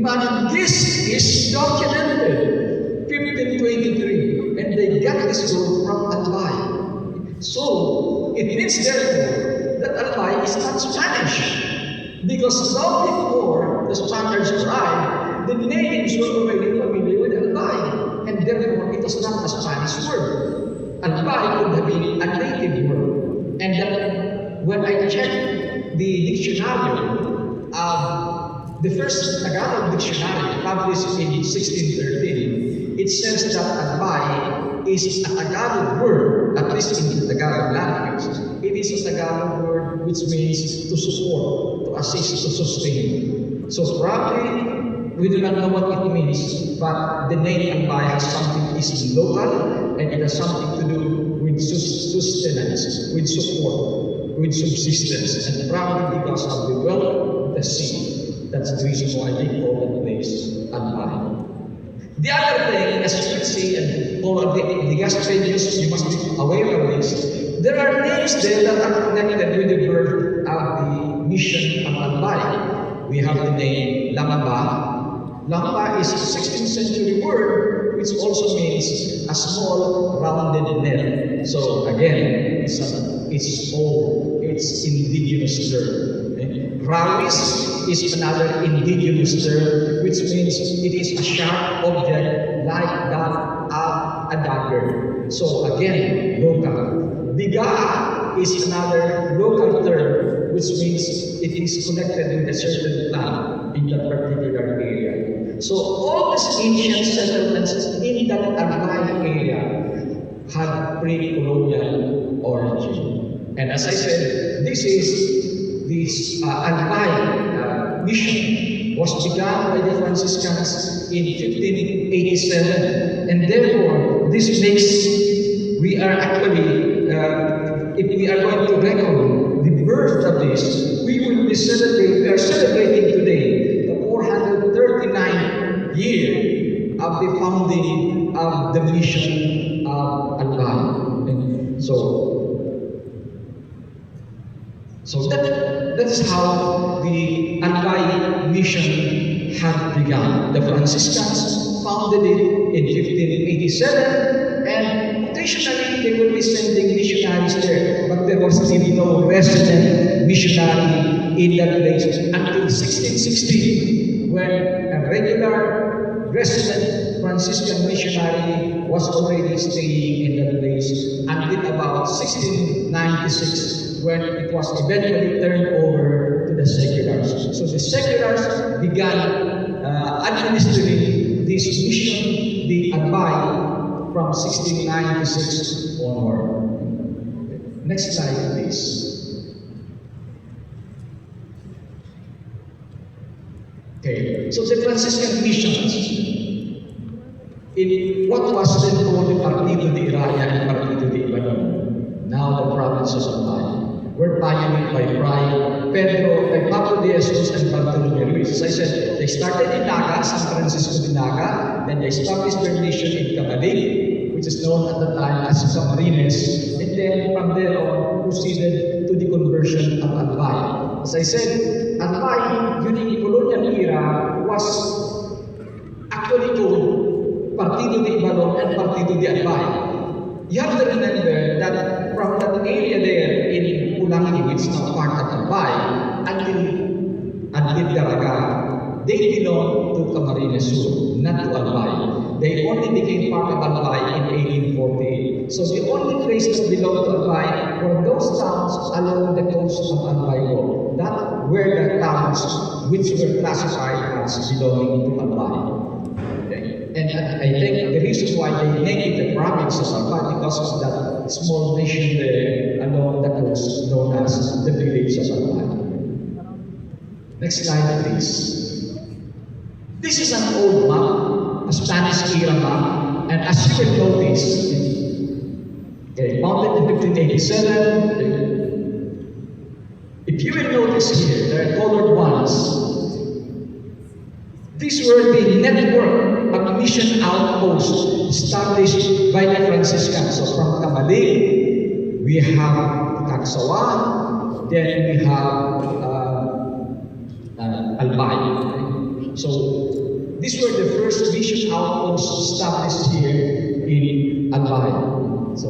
Imagine, this is documented, 1523, and they got this gold from Albay. So, it means therefore that Albay is not Spanish. Because long before the Spaniards arrived, the natives were already familiar with Albay, and therefore it was not a Spanish word. Albay could have been a native word. And that when I checked the dictionary, the first Tagalog dictionary published in 1613, it says that Albay is a Tagalog word, at least in the Tagalog language. It is a Tagalog word which means to support, to assist, to sustain. So probably we do not know what it means, but the name Albay has something is local, and it has something to do with sustenance, with support, with subsistence, and probably because of the wealth of the sea. That's the reason why they call that place Albay. The other thing, as you can see, and all of the Gaspareños, you must be aware of this, there are names there that are connected with the birth of the mission of Albay. We have the name Langaba. Langaba is a 16th century word, which also means a small rounded net. So again, it's old, it's indigenous term. Rawis is another indigenous term, which means it is a sharp object like that of a dagger. So again, local. Biga is another local term, which means it is connected with a certain plant in that particular area. So all these ancient settlements in that Albay area had pre-colonial origin. And as I said, this Albay mission was begun by the Franciscans in 1587, and therefore this makes, we are actually, if we are going to reckon the birth of this, we are celebrating today the 439th year of the founding of the mission of Albay. And so that is how the Albay mission had begun. The Franciscans founded it in 1587, and occasionally they will be sending missionaries there, but there was still no resident missionary in that place until 1616, when a regular resident Franciscan missionary was already staying in that place until about 1696, when it was eventually turned over to the seculars. So the seculars began administering this mission, the Albay, from 1696 onward. Next slide, please. Okay, so the Franciscan missions in what was then called the Partido de Iraya and Partido de Ibanon, now the province of Albay, were pioneered by Pablo de Jesus and Bartolome Ruiz. As I said, they started in Naga, San Francisco de Naga, then they established their mission in Cabalik, which is known at the time as Camarines, and then from there on proceeded to the conversion of Albay. As I said, Albay during the colonial era was actually called Partido de Ibanon and Partido de Albay. You have to remember that from that area there in Pulangi, which is now part of Albay, until Daraga, they belong to Camarines Sur, not to Albay. They only became part of Albay in 1848. So the only places that belong to Albay were those towns along the coast of Albay Road. That were the towns which were classified as belonging to Albay. And I think the reason why they named it the province of Albay because of that small nation there along the coast known as the village of Albay. Next slide, please. This is an old map, a Spanish-era map, and as you can notice, founded in 1587. If you will notice here, there are colored ones. These were the network of mission outposts established by the Franciscans. So from Cabalik, we have Cagsawa, then we have Albay. So these were the first mission outposts established here in Albay. So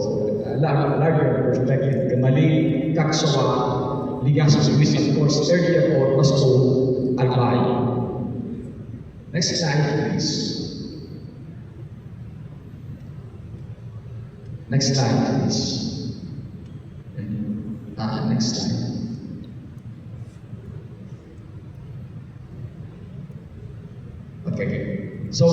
larger perspective, Gamali, Kaksawa, Legazpi, which of course earlier on was called Albay. Next slide, please. Next slide, please. Next slide. Okay. So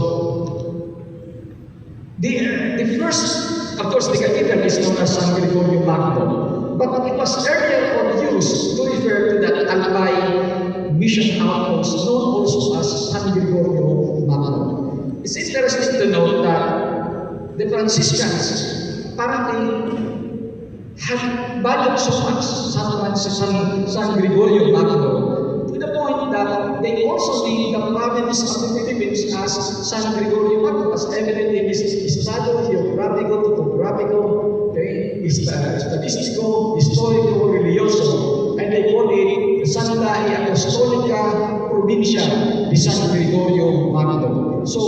the first, of course, the cathedral is known as San Gregorio Magno, but it was earlier on used to refer to the Albay mission outpost, known also as San Gregorio Magno. It's interesting to note that the Franciscans apparently had valued so much San Gregorio Magno to the point that they also named the province of the Philippines as San Gregorio Magno, as evident in his Estado Geográfico, Topográfico, Estadístico, Histórico, Religioso, and they call it Santa y Apostolica Provincia de San Gregorio Magno. So,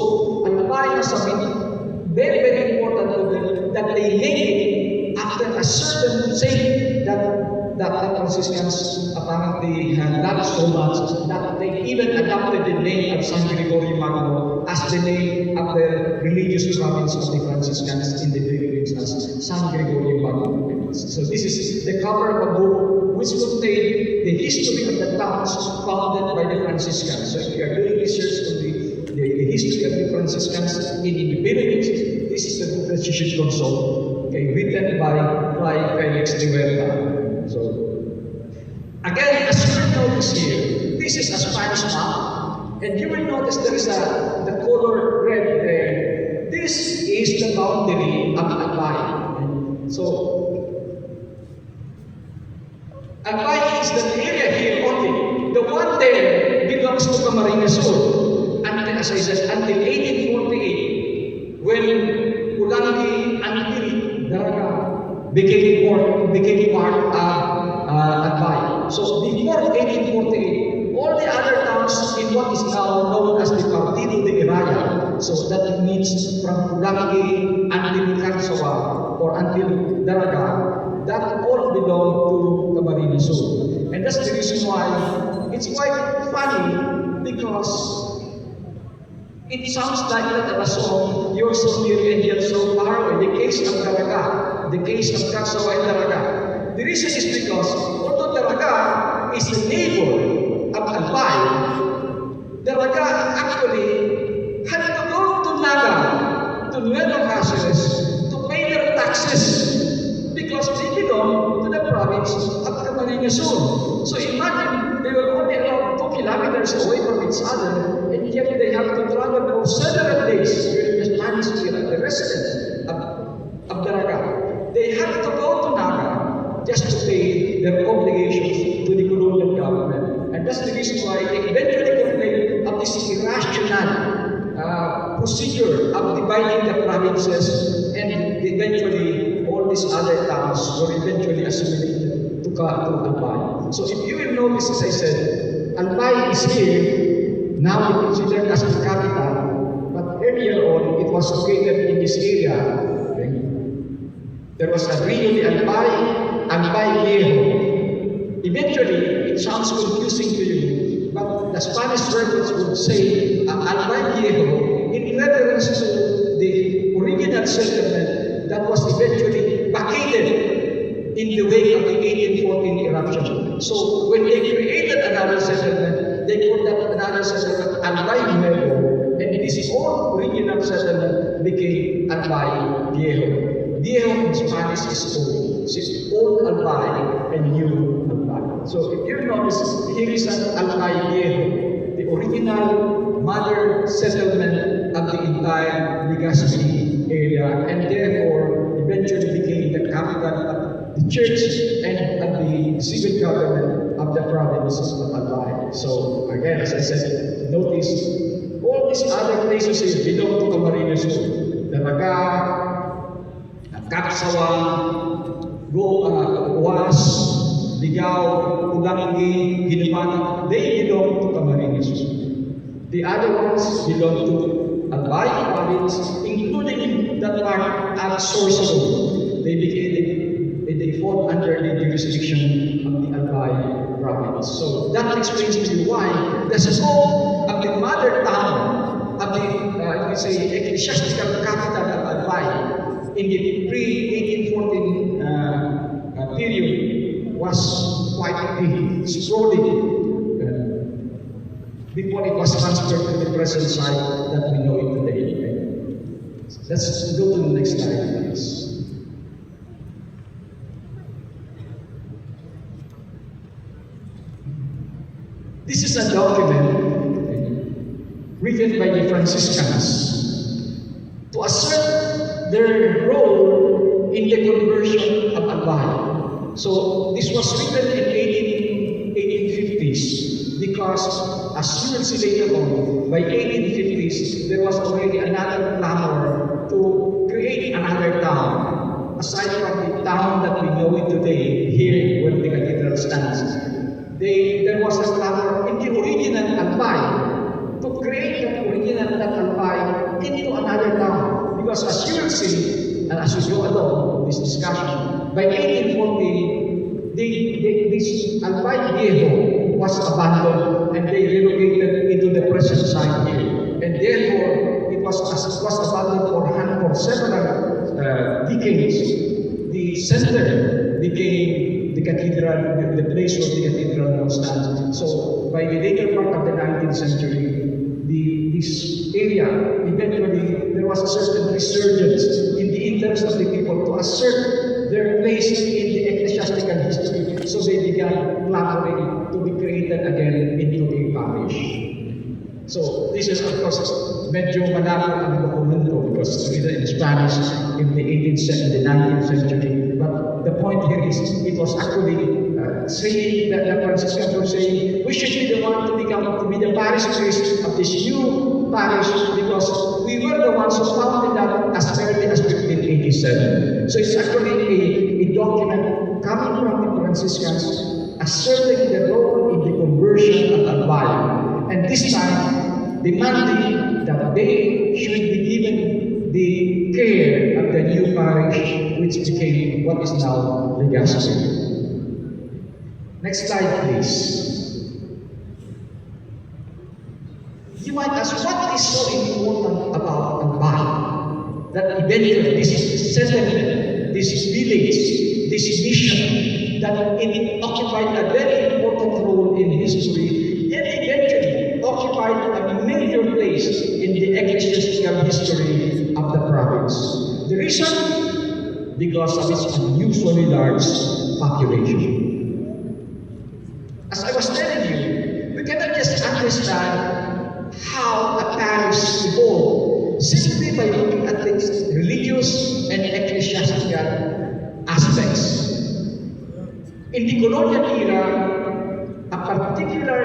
Albay is something very, very important to them that they named it after a certain saint that the Franciscans apparently had loved so much that they even adopted the name of San Gregorio Magno as the name of the religious province of the Franciscans in the Philippines as San Gregorio Magno. So this is the cover of a book which contains the history of the towns founded by the Franciscans. So if you are doing research on the history of the Franciscans in the Philippines, this is the book that you should consult. Okay, written by Fray Felix de Huerta. So, again, as you will notice here, this is a Spanish map, and you will notice there is the color red there. This is the boundary of Albay. So, Albay is the area here only. The one there belongs to Camarines Sur. And as I said, until 1848, when Pulangi and Daraga became part of Albay. So before 1848, all the other towns in what is now known as the Partido de Iraya, so that means from Pulangi until Kaksawa or until Daraga, that all belong to Camarines Sur. And that's the reason why it's quite funny, because it sounds like that a song, you're so near and yet so far away. The case of Daraga, the case of Kaksawa and Daraga. The reason is because although Daraga is a neighbor of Albay, Daraga actually had to go to Naga, to Nueva Cáceres, to pay their taxes because they belong to the province of Camarines Sur. So imagine, they were only around 2 kilometers away from each other, and yet they have to travel for several days during the Spanish era, the residents of Daraga. They had to go to Naga just to pay their obligations to the colonial government. And that's the reason why they eventually complained of this irrational procedure of dividing the provinces, and eventually all these other towns were eventually assimilated to Albay. So if you will notice, as I said, Albay is here, now considered as the capital, but earlier on it was located in this area. Okay? There was a Rio de Albay Viejo. Eventually, it sounds confusing to you, but the Spanish words would say Albay Viejo in reference to the original settlement that was eventually vacated in the wake of the 1814 eruption. So when they created another settlement, they called that another settlement Albay Nuevo, and this whole original settlement became Albay Viejo. Viejo in Spanish is old. So it's old Albay and new Albay. So if you notice, here is an Albay Viejo, the original mother settlement of the entire Legazpi area, and therefore eventually became the capital of the church and of the civil government of the province of Albay. So again, as I said, notice all these other places here belong to Camarines Sur. Daraga, Kaksawa, Was, Ligao, Pulangi, Ginipana, they belong to Camarines Sur. The other ones belong to Albay province, including that part at Sorsogon. They fall under the jurisdiction of the Albay province. So that explains to you why the scope of the mother town of the ecclesiastical capital of Albay in the pre-1814 period was quite big, sprawling, before it was transferred to the present site that we know it today. Let's go to the next slide, please. This is a document written by the Franciscans to assert their role in the conversion of Albay. So this was written in 1850s because, as you will see later on, by 1850s there was already another clamor to create another town, aside from the town that we know it today, here where the cathedral stands. There was a clamor in the original Albay to create that original Albay into another town. Because as you will see, and as we go along this discussion, by 1840, this Albay Viejo was abandoned and they relocated into the present site here. And therefore, it was abandoned for several decades. The center became the cathedral, the place where the cathedral now stands. So by the later part of the 19th century, this area, eventually, there was a certain resurgence in the interest of the people to assert their place in the ecclesiastical history. So they began clamoring to be created again into a parish. So this is, of course, medyo malabo ang dokumento because it's written in Spanish in the 19th century. But the point here is, it was actually saying that the Franciscans were saying, we should be the one to be the parish priest of this new parish because we were the ones who founded that as early as 1587. So it's actually a document coming from the Franciscans asserting the role in the conversion of Albay. And this time, demanding that they should be given the care of the new parish, which became what is now Legazpi. Next slide, please. You might ask, what is so important about Albay? That eventually this settlement, this village, this mission, that it occupied a very important role in history, and eventually occupied a major place in the ecclesiastical history of the province. The reason? Because of its unusually large population. As I was telling you, we cannot just understand how a parish evolved simply by looking at its religious and ecclesiastical aspects. In the colonial era, a particular,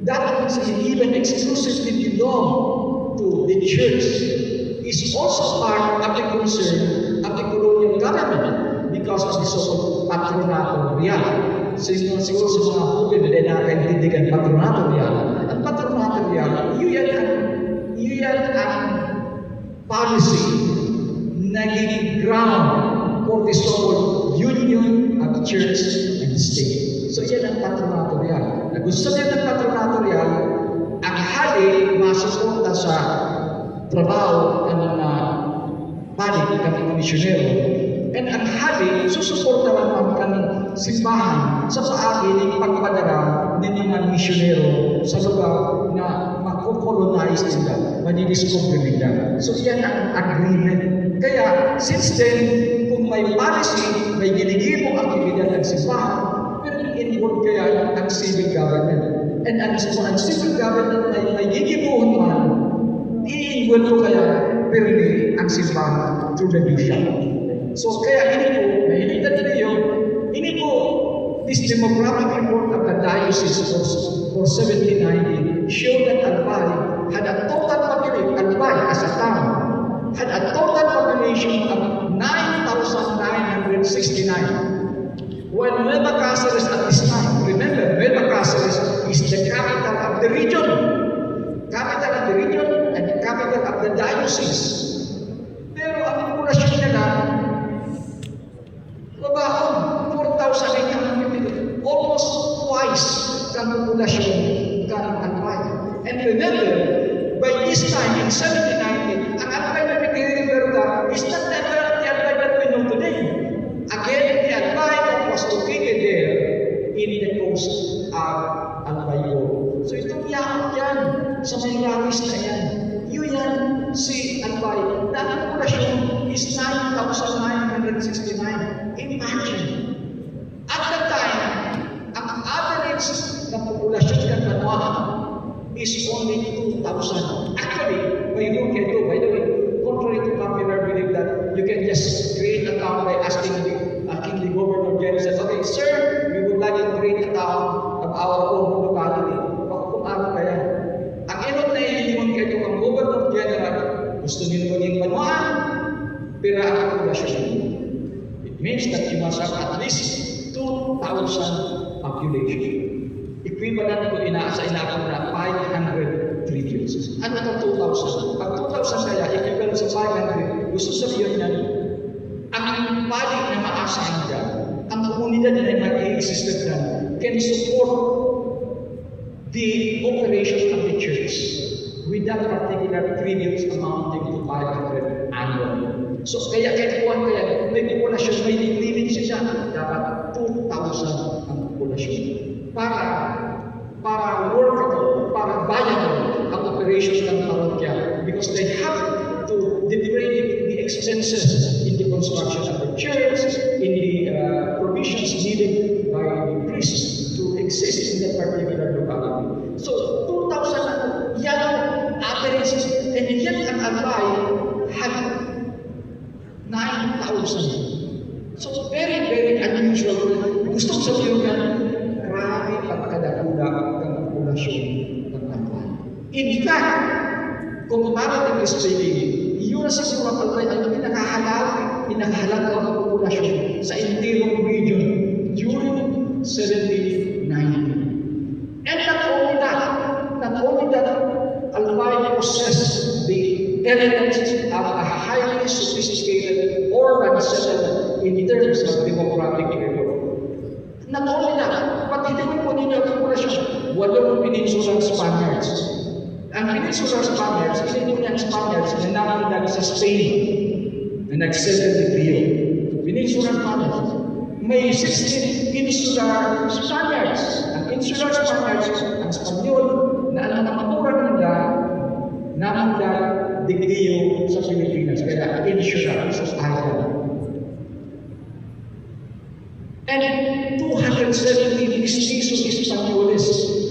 that which even exclusively belonged to the church is also part of the concern of the colonial government because of the so-called Patronato Real. Siguro sa mga huli nila nakakaintindigan Patronato Real. Ang Patronato Real, yun ang policy naging ground for the so-called union of church and state. So yan ang Patronato Real. Na gusto niya ng Patronato Real, ang hali masuporta sa trabaho ng mga panig, ng mga misyonero. And ang hali, susuporta lang ang kaming simbahan sa paagiling pagpadara ng mga misyonero sa lugar na makukolonize nila, madidiscover nila. So yan ang agreement. Kaya, since then, kung may policy, may giligibong aktibidad ng simbahan, pero involved kaya ang civil government. And ang civil government ay may gigibuhon man, i-involve kaya pero ang simbahan through the bishop. So kaya nahiligtan nila this demographic report of the diocese for 1790 showed that Albay had a total population, Albay as a town, had a total population of 9,969. While Nueva Cáceres at this time, remember, Nueva Cáceres is the capital of the region. Capital of the region and capital of the diocese. Pero ang populasyon nila, babaon, 4,850, almost twice ang populasyon ng Albay. And remember, by this time in 1790, ang Albay na pinag-reverta is not the Albay that we know today. Again, the Albay that was located there in the coast of Albayo. So itong yakot yan, sa may langis na yan. Yun yan, si Albay. Na ang populasyon is 9,969. Imagine. At that time, ang average na populasyon ng Banwa is only 2,000. Actually, by the way, contrary to popular belief that you can just create a town by asking the governor general, says, okay, sir, we would like to create a town of our own locality. Pakukumaro ka yan. Ang inot na ililimon kayo ang governor general, gusto nyo maging Banwa, pero ang populasyon. It means that you must have at least 2,000 population. Equivalent to inaakap na 500 tributes. Ano ito 2,000? Pag 2,000 kaya, equivalent sa 500, gusto sabihin niya, ang palig na maasahan dyan, ang komunidad na mag-i-existed dyan, can support the operation of the church with that particular tributes amounting to 500 annually. So kaya may populasyon, may limit siya, dapat 2,000 ang populasyon. Para workable, para viable ang operation ng parokya, because they have to defray the expenses in the construction of the church, in the provisions needed by the priests to exist in that particular locality. So 2,000 yan average, and yet ang Albay had 9,000. So very, very unusual. Gusto ko sabihin yan, grabe pagkadakuda ng populasyon ng Albay. In fact, comparatively speaking, yun na siguro ang Albay ang pinakahalang ang populasyon sa entire region during 1790. And not only that, Albay possessed the elements of a highly sophisticated urban settlement in terms of demographic reform. Not only that, but hindi po ninyo ang populasyon, walong peninsular Spaniards. Ang peninsular Spaniards, hindi po niyan Spaniards na namundag sa Spain na nagsettle the Rio. Peninsular Spaniards. May 16 insular Spaniards. Ang insular Spaniards, ang Spanyol, na ang nakaturan nila, namundag the Rio sa Pilipinas. Kaya insular sa island. And 270 mestizos Espanyoles.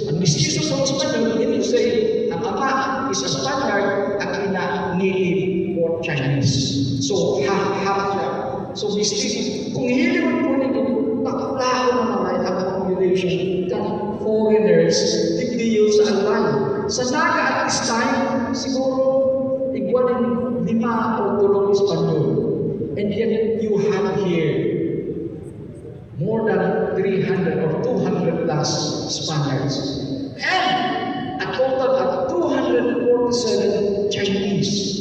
Ang mestizo sa Espanyol, it will say, ang ama is a Spaniard, ang ina native or Chinese. So, half siya. So, mestizo. Kung hiliwan po nito, nakulao na naman ang population ng foreigners, digdiyo sa Albay. Sa Naga at this time, siguro, igwanin 5 o 3 Espanyol. And yet, you have here more than 300 or 200 plus Spaniards. And a total of 247 Chinese.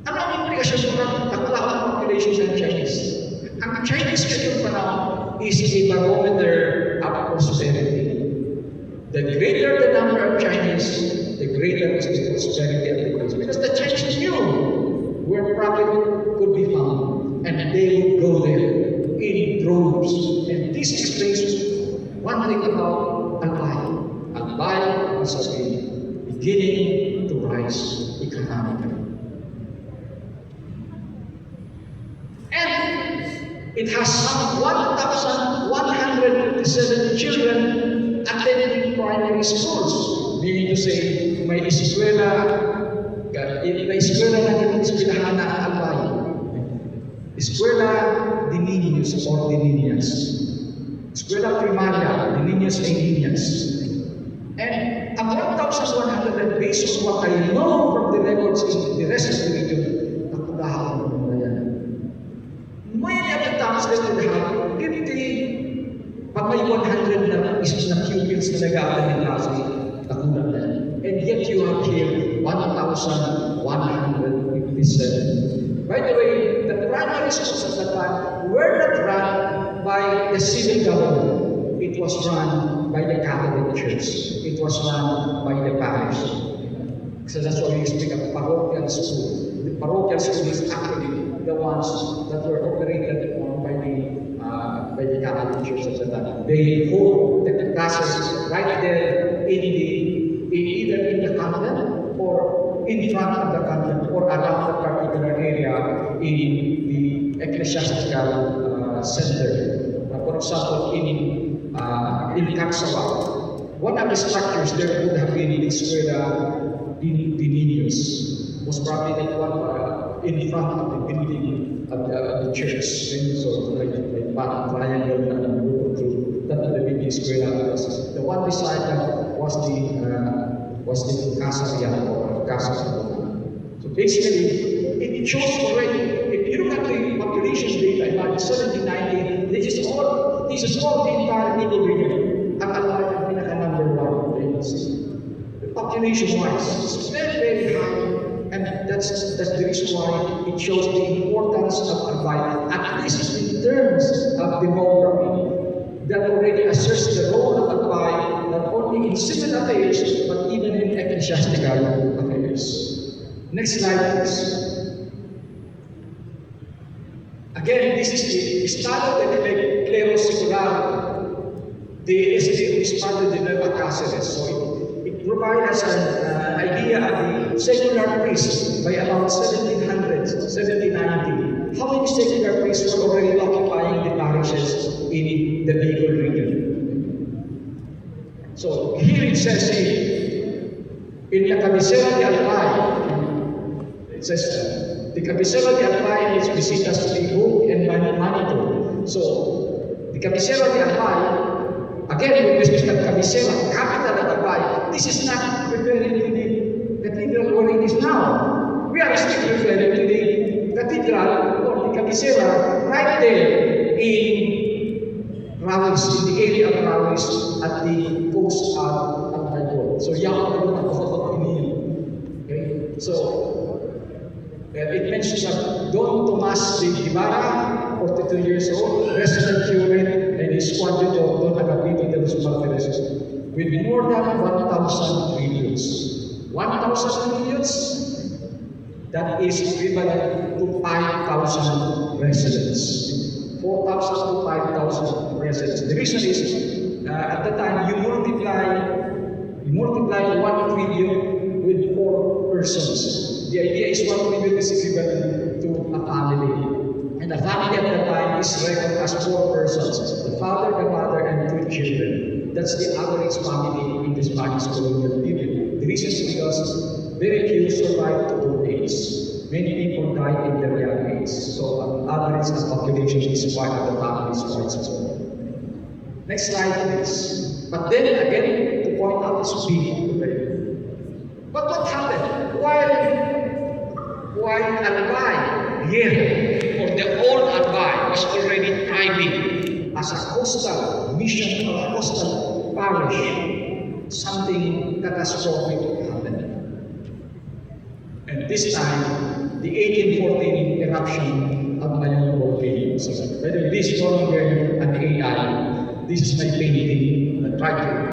Ano ang implikasyon ng taklawang population ng Chinese? Ang Chinese ngayon panahon is a barometer of prosperity. The greater the number of Chinese, the greater is the prosperity of the place. Because the Chinese knew where profit could be found, and they would go there in droves. And this explains one thing about Albay. Albay was beginning to rise economically. And it has some 1,157 children attending primary schools. Meaning to say, may eskwela na eskwelahan na Albay. Escuela de Niños or de Niñas. Escuela Primaria de Niños y Niñas. And ang 1,100 based on what I know from the records in the rest of the region, nakulahan mo na yan. Many of the towns that would have 50, pag may only 100 na pupils na nag-aaral ng klase, nakulang na. And yet you have here 1,157. By the way, the primary schools at that time were not run by the civil government. It was run by the Catholic Church. It was run by the parish. So that's why we speak of parochial school. The parochial school is actually the ones that were operated on by the Catholic Church at that time. They hold the classes right there either in the convent or in front of the convent or around the particular area in the ecclesiastical center. For example, in Kapsawa, one of the structures there would have been the Escuela de Niños. Most probably that one in front of the building of the church. So like triangle that would have been the Escuela. The one beside that was the Casa Real or Casa Real. So basically, it shows already. If you look at the population data about 1790, this is all the entire middle region. Ang Albay ang pinaka-number 1 the population-wise, it's very, very high, and that's the reason why it shows the importance of Albay, at least in terms of demography, that already asserts the role of Albay not only in civil affairs, but even in ecclesiastical affairs. Next slide, please. Again, this is the Estado de Clero Secular, the Estado de Nueva Cáceres. So it provides us an idea of the secular priests by about 1700, 1790. How many secular priests were already occupying the parishes in the Bicol region? So here it says in La Cabecera de Albay, it says the Cabecera de Albay is visitas to Cebu and Manito. So the Cabecera de Albay, again, when we speak of Cabecera, capital of Albay, this is not referring to the cathedral where it is now. We are still referring to the cathedral or the Cabecera right there in Rawis, in the area of Rawis at the coast of Albay. So okay, so it mentions of Don Tomas de Ibarra, 42 years old, resident curate, and his quadrille of Don Agapito de los Martires, with more than 1,000 tributes. 1,000 tributes? That is equivalent to 5,000 residents. 4,000 to 5,000 residents. The reason is, at the time, you multiply 1 tribute with 4 persons. The idea is 1 tribute is equivalent to a family. And a family at that time is reckoned as 4 persons. The father, the mother, and 2 children. That's the average family in the Spanish colonial period. The reason is because very few survived to old age. Many people died in their young age. So on average, the population is quite of the family is quite small. Next slide, please. But then again, to point out this big. But what happened? While Albay, here, or the old Albay, was already thriving as a coastal mission or a coastal parish, something catastrophic happened. And this time, the 1814 eruption of Mayon volcano. So, by the way, this is no longer an AI. This is my painting. I tried to